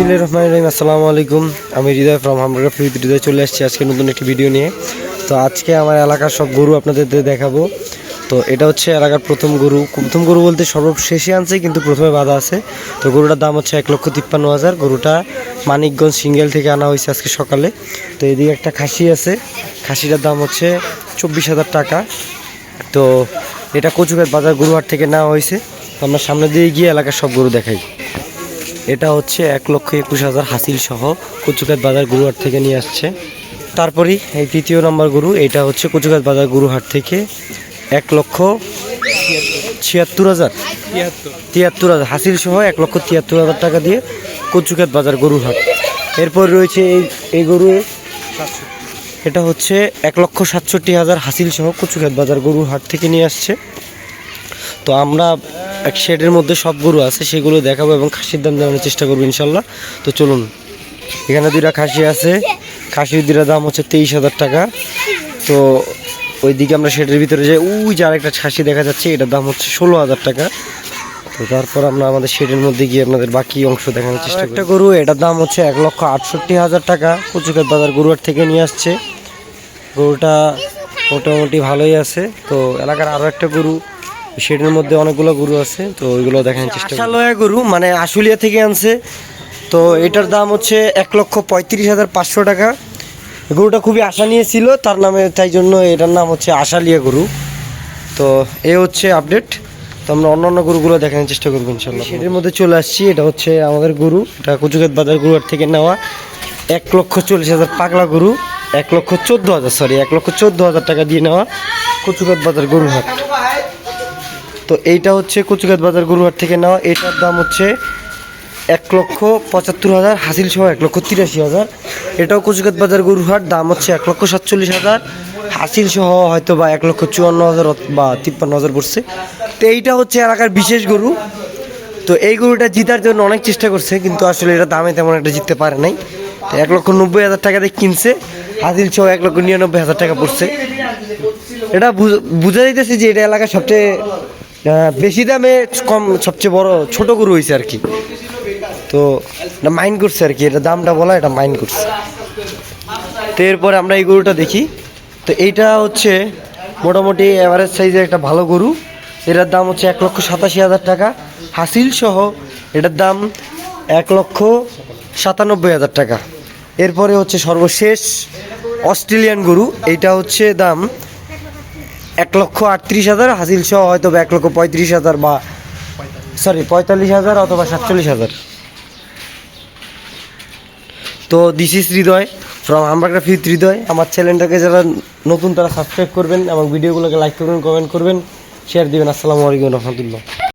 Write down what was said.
বিসমিল্লাহির রহমানির রহিম। আসসালামু আলাইকুম। আমি হৃদয় ফ্রম হামবার্গার ফিউজ হৃদয় চলে আসছি আজকে নতুন একটি ভিডিও নিয়ে। তো আজকে আমার এলাকার সব গরু আপনাদের দেখাবো। তো এটা হচ্ছে এলাকার প্রথম গরু বলতে সর্বশেষে আনছে, কিন্তু প্রথমে বাঁধা আছে। তো গরুটার দাম হচ্ছে 1,53,000। গরুটা মানিকগঞ্জ সিঙ্গেল থেকে আনা হয়েছে আজকে সকালে। তো এদিকে একটা খাসি আছে, খাসিটার দাম হচ্ছে 24,000 টাকা। তো এটা কচুঘাট বাজার গরুহাট থেকে নেওয়া হয়েছে। তো আমরা সামনে দিয়ে গিয়ে এলাকার সব গরু দেখাই। এটা হচ্ছে 1,21,000 হাসিল সহ কচুঘাট বাজার গরুহাট থেকে নিয়ে আসছে। তারপরেই এই তৃতীয় নম্বর গরু, এটা হচ্ছে কচুঘাট বাজার গরুহাট থেকে 1,76,000 হাসিল সহ 1,73,000 টাকা দিয়ে কচুঘাট বাজার গরুহাট। এরপর রয়েছে এই গরু, এটা হচ্ছে 1,67,000 হাসিল সহ কচুঘাট বাজার গরুহাট থেকে নিয়ে আসছে। তো আমরা এক শেডের মধ্যে সব গরু আছে সেগুলো দেখাবো এবং খাসির দাম জানানোর চেষ্টা করবো ইনশাল্লাহ। তো চলুন, এখানে দুইটা খাসি আছে, খাসির দুইটা দাম হচ্ছে 23,000 টাকা। তো ওইদিকে আমরা শেডের ভিতরে যাই, ওই যে আরেকটা খাসি দেখা যাচ্ছে, এটার দাম হচ্ছে 16,000 টাকা। তো তারপর আমরা আমাদের শেডের মধ্যে গিয়ে আপনাদের বাকি অংশ দেখানোর চেষ্টা করি। একটা গরু, এটার দাম হচ্ছে 1,68,000 টাকা, কচুঘাট বাজার গরুহাট থেকে নিয়ে আসছে। গরুটা মোটামুটি ভালোই আছে। তো এলাকার আরও একটা গরু, শেডের মধ্যে অনেকগুলো গরু আছে, তো ওইগুলো দেখানোর চেষ্টা করি। আশালয়া গরু মানে আশুলিয়া থেকে আনছে। তো এটার দাম হচ্ছে 1,35,500 টাকা। গরুটা খুবই আশা নিয়েছিল তার নামে, তাই জন্য এটার নাম হচ্ছে আশালিয়া গরু। তো এ হচ্ছে আপডেট। তো আমরা অন্যান্য গরুগুলো দেখানোর চেষ্টা করবো ইনশাল্লাহ। শেডের মধ্যে চলে আসছি, এটা হচ্ছে আমাদের গরু, এটা কচুঘাট বাজার গরুহাট থেকে নেওয়া 1,40,000 পাগলা গরু, 1,14,000 টাকা দিয়ে নেওয়া কচুঘাট বাজার গরুহাট। তো এইটা হচ্ছে কচুঘাট বাজার গরুহাট থেকে নেওয়া, এটার দাম হচ্ছে 1,75,000 হাসিল সহ 1,83,000। এটাও কচুঘাট বাজার গরুহাট, দাম হচ্ছে 1,47,000 হাসিল সহ হয়তো বা 1,54,000 বা 53,000 পড়ছে। তো এইটা হচ্ছে এলাকার বিশেষ গরু। তো এই গরুটা জিতার জন্য অনেক চেষ্টা করছে, কিন্তু আসলে এটা দামে তেমন একটা জিততে পারে নাই। তো 1,90,000 টাকা দিয়ে কিনছে, হাসিল সহ 1,99,000 টাকা পড়ছে। এটা বোঝা যাইতেছে যে এটা এলাকার সবচেয়ে বেশি দামে কম, সবচেয়ে বড় ছোট গরু হয়েছে আর কি। তো এটা মাইন্ড করছে আর কি, এটা দামটা বলা, এটা মাইন্ড করছে। তো এরপরে আমরা এই গরুটা দেখি। তো এইটা হচ্ছে মোটামুটি এভারেজ সাইজের একটা ভালো গরু। এটার দাম হচ্ছে 1,87,000 টাকা হাসিল সহ, এটার দাম 1,97,000 টাকা। এরপরে হচ্ছে সর্বশেষ অস্ট্রেলিয়ান গরু, এইটা হচ্ছে দাম 1,38,000 হাসিল সহ হয়তো বা 1,35,000 বা 45,000 অথবা 47,000। তো this is Hridoy from hamburger fuse Hridoy. আমার চ্যানেলটাকে যারা নতুন তারা সাবস্ক্রাইব করবেন এবং ভিডিওগুলোকে লাইক করবেন, কমেন্ট করবেন, শেয়ার দিবেন। আসসালামু আলাইকুম রহমতুল্লাহ।